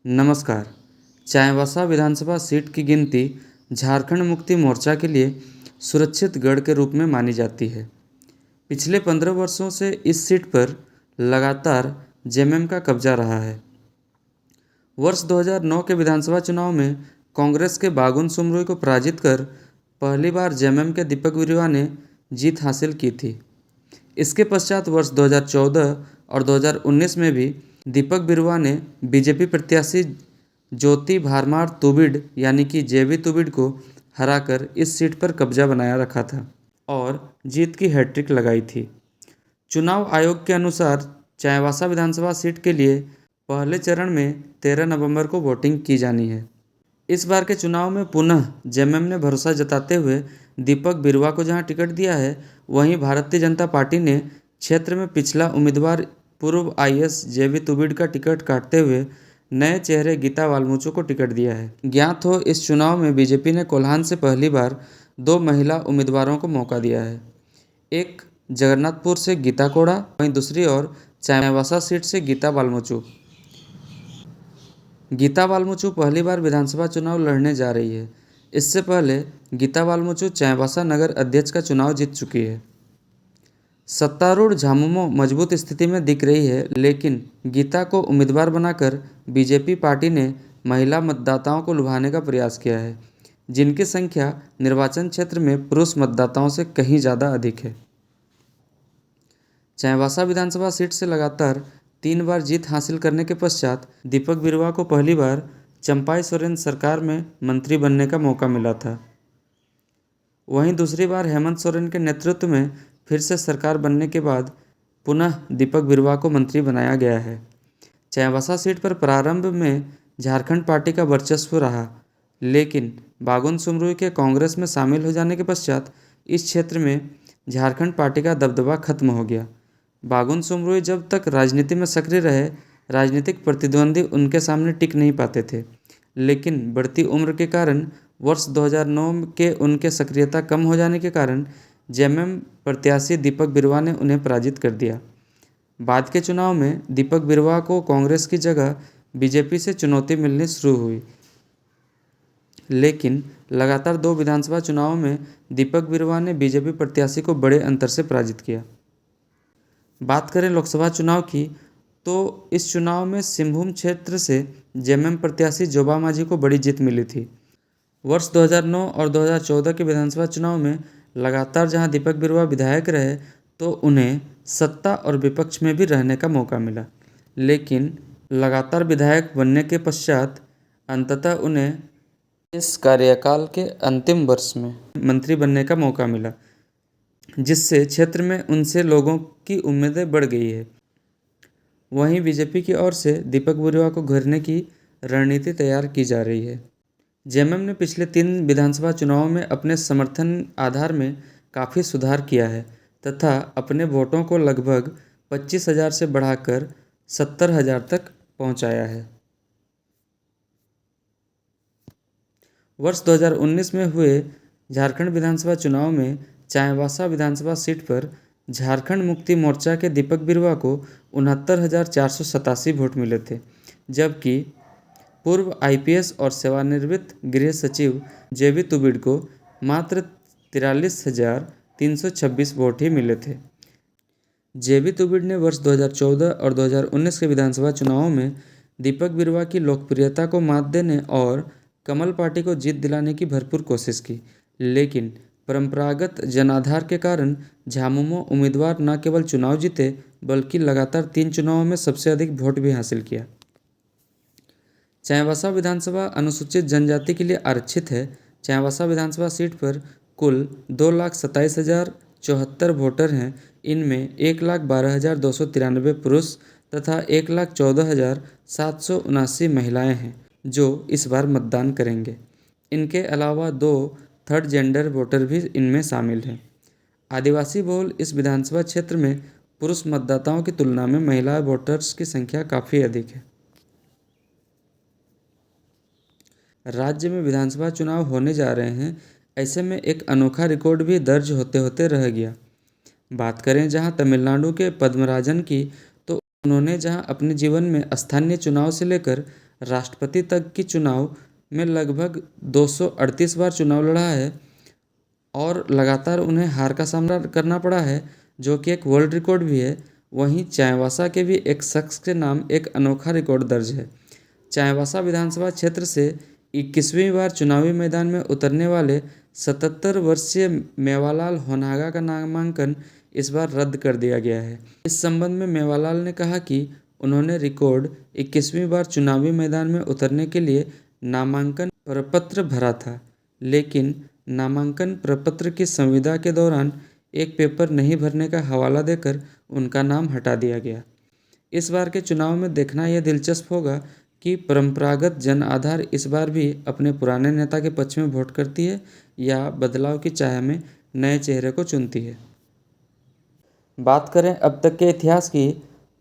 नमस्कार। चाईबासा विधानसभा सीट की गिनती झारखंड मुक्ति मोर्चा के लिए सुरक्षित गढ़ के रूप में मानी जाती है। पिछले 15 वर्षों से इस सीट पर लगातार जेएमएम का कब्जा रहा है। वर्ष 2009 के विधानसभा चुनाव में कांग्रेस के बागुन सुमरोई को पराजित कर पहली बार जेएमएम के दीपक बिरुवा ने जीत हासिल की थी। इसके पश्चात वर्ष 2014 और 2019 में भी दीपक बिरुवा ने बीजेपी प्रत्याशी ज्योति भारमार तुबिड यानी कि जेबी तुबिड को हराकर इस सीट पर कब्जा बनाया रखा था और जीत की हैट्रिक लगाई थी। चुनाव आयोग के अनुसार चाईबासा विधानसभा सीट के लिए पहले चरण में 13 नवंबर को वोटिंग की जानी है। इस बार के चुनाव में पुनः जेएमएम ने भरोसा जताते हुए दीपक बिरुवा को जहां टिकट दिया है, वहीं भारतीय जनता पार्टी ने क्षेत्र में पिछला उम्मीदवार पूर्व आईएएस जेबी तुबिड का टिकट काटते हुए नए चेहरे गीता वाल्मीचु को टिकट दिया है। ज्ञात हो, इस चुनाव में बीजेपी ने कोल्हान से पहली बार 2 महिला उम्मीदवारों को मौका दिया है। एक जगन्नाथपुर से गीता कोड़ा, वहीं दूसरी ओर चाईबासा सीट से गीता वाल्मीचु। गीता वाल्मीचु पहली बार विधानसभा चुनाव लड़ने जा रही है। इससे पहले गीता वाल्मीचु चाईबासा नगर अध्यक्ष का चुनाव जीत चुकी है। सत्तारूढ़ झामुमो मजबूत स्थिति में दिख रही है, लेकिन गीता को उम्मीदवार बनाकर बीजेपी पार्टी ने महिला मतदाताओं को लुभाने का प्रयास किया है, जिनकी संख्या निर्वाचन क्षेत्र में पुरुष मतदाताओं से कहीं ज़्यादा अधिक है। चाईबासा विधानसभा सीट से लगातार 3 बार जीत हासिल करने के पश्चात दीपक बिरुवा को पहली बार चंपाई सोरेन सरकार में मंत्री बनने का मौका मिला था। वहीं दूसरी बार हेमंत सोरेन के नेतृत्व में फिर से सरकार बनने के बाद पुनः दीपक बिरुवा को मंत्री बनाया गया है। चाईबासा सीट पर प्रारंभ में झारखंड पार्टी का वर्चस्व रहा, लेकिन बागुन सुमरोई के कांग्रेस में शामिल हो जाने के पश्चात इस क्षेत्र में झारखंड पार्टी का दबदबा खत्म हो गया। बागुन सुमरोई जब तक राजनीति में सक्रिय रहे, राजनीतिक प्रतिद्वंदी उनके सामने टिक नहीं पाते थे, लेकिन बढ़ती उम्र के कारण वर्ष 2009 के उनके सक्रियता कम हो जाने के कारण जेएमएम प्रत्याशी दीपक बिरुवा ने उन्हें पराजित कर दिया। बाद के चुनाव में दीपक बिरुवा को कांग्रेस की जगह बीजेपी से चुनौती मिलनी शुरू हुई, लेकिन लगातार 2 विधानसभा चुनावों में दीपक बिरुवा ने बीजेपी प्रत्याशी को बड़े अंतर से पराजित किया। बात करें लोकसभा चुनाव की, तो इस चुनाव में सिंहभूम क्षेत्र से जेएमएम प्रत्याशी जोबा मांझी को बड़ी जीत मिली थी। वर्ष 2009 और 2014 के विधानसभा चुनाव में लगातार जहां दीपक बिरुवा विधायक रहे, तो उन्हें सत्ता और विपक्ष में भी रहने का मौका मिला, लेकिन लगातार विधायक बनने के पश्चात अंततः उन्हें इस कार्यकाल के अंतिम वर्ष में मंत्री बनने का मौका मिला, जिससे क्षेत्र में उनसे लोगों की उम्मीदें बढ़ गई है। वहीं बीजेपी की ओर से दीपक बिरुवा को घेरने की रणनीति तैयार की जा रही है। जेएमएम ने पिछले 3 विधानसभा चुनावों में अपने समर्थन आधार में काफ़ी सुधार किया है तथा अपने वोटों को लगभग 25,000 से बढ़ाकर 70,000 तक पहुंचाया है। वर्ष 2019 में हुए झारखंड विधानसभा चुनाव में चाईबासा विधानसभा सीट पर झारखंड मुक्ति मोर्चा के दीपक बिरुवा को 69,487 वोट मिले थे, जबकि पूर्व आईपीएस और सेवानिवृत्त गृह सचिव जेबी तुबिड को मात्र 43,326 वोट ही मिले थे। जेबी तुबिड ने वर्ष 2014 और 2019 के विधानसभा चुनावों में दीपक बिरुवा की लोकप्रियता को मात देने और कमल पार्टी को जीत दिलाने की भरपूर कोशिश की, लेकिन परंपरागत जनाधार के कारण झामुमो उम्मीदवार न केवल चुनाव जीते, बल्कि लगातार 3 चुनावों में सबसे अधिक वोट भी हासिल किया। चाईबासा विधानसभा अनुसूचित जनजाति के लिए आरक्षित है। चाईबासा विधानसभा सीट पर कुल 2,27,074 वोटर हैं। इनमें 1,12,293 पुरुष तथा 1,14,779 महिलाएं हैं, जो इस बार मतदान करेंगे। इनके अलावा 2 थर्ड जेंडर वोटर भी इनमें शामिल हैं। आदिवासी बहुल इस विधानसभा क्षेत्र में पुरुष मतदाताओं की तुलना में महिला वोटर्स की संख्या काफ़ी अधिक है। राज्य में विधानसभा चुनाव होने जा रहे हैं, ऐसे में एक अनोखा रिकॉर्ड भी दर्ज होते होते रह गया। बात करें जहां तमिलनाडु के पद्मराजन की, तो उन्होंने जहां अपने जीवन में स्थानीय चुनाव से लेकर राष्ट्रपति तक की चुनाव में लगभग 238 बार चुनाव लड़ा है और लगातार उन्हें हार का सामना करना पड़ा है, जो कि एक वर्ल्ड रिकॉर्ड भी है। वहीं चाईबासा के भी एक शख्स के नाम एक अनोखा रिकॉर्ड दर्ज है। चाईबासा विधानसभा क्षेत्र से 21वीं बार चुनावी मैदान में उतरने वाले 77 वर्षीय मेवालाल होनागा का नामांकन इस बार रद्द कर दिया गया है। इस संबंध में मेवालाल ने कहा कि उन्होंने रिकॉर्ड 21वीं बार चुनावी मैदान में उतरने के लिए नामांकन प्रपत्र भरा था, लेकिन नामांकन प्रपत्र की संविदा के दौरान एक पेपर नहीं भरने का हवाला देकर उनका नाम हटा दिया गया। इस बार के चुनाव में देखना यह दिलचस्प होगा कि परंपरागत जन आधार इस बार भी अपने पुराने नेता के पक्ष में वोट करती है या बदलाव की चाह में नए चेहरे को चुनती है। बात करें अब तक के इतिहास की,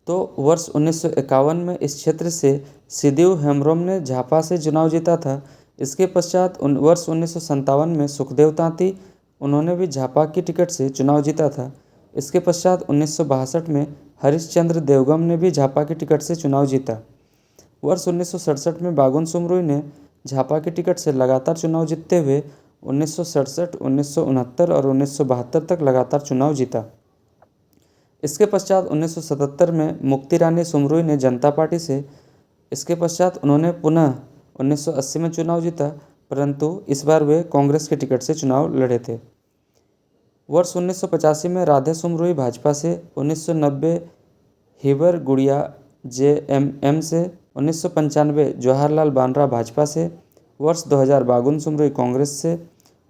तो वर्ष 1951 में इस क्षेत्र से सिदिउ हेम्ब्रोम ने झापा से चुनाव जीता था। इसके पश्चात वर्ष 1957 में सुखदेव तांती, उन्होंने भी झापा की टिकट से चुनाव जीता था। इसके पश्चात 1962 में हरिश्चंद्र देवगम ने भी झापा की टिकट से चुनाव जीता। वर्ष 1967 में बागुन सुमरुई ने झापा की टिकट से लगातार चुनाव जीतते हुए 1967, 1969 और 1972 तक लगातार चुनाव जीता। इसके पश्चात 1977 में मुक्ति रानी सुमरुई ने जनता पार्टी से, इसके पश्चात उन्होंने पुनः 1980 में चुनाव जीता, परंतु इस बार वे कांग्रेस के टिकट से चुनाव लड़े थे। वर्ष 1985 में राधे सुमरुई भाजपा से, 1990 हिबर गुड़िया जेएमएम से, 1995 जवाहरलाल बांद्रा भाजपा से, वर्ष 2000 बागुन सुमरुई कांग्रेस से,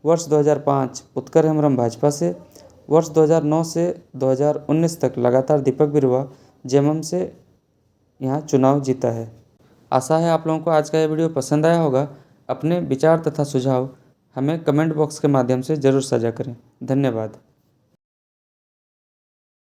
वर्ष 2005 उत्कर हेम्ब्रम भाजपा से, वर्ष 2009 से 2019 तक लगातार दीपक बिरुवा जेएमएम से यहाँ चुनाव जीता है। आशा है आप लोगों को आज का यह वीडियो पसंद आया होगा। अपने विचार तथा सुझाव हमें कमेंट बॉक्स के माध्यम से ज़रूर साझा करें। धन्यवाद।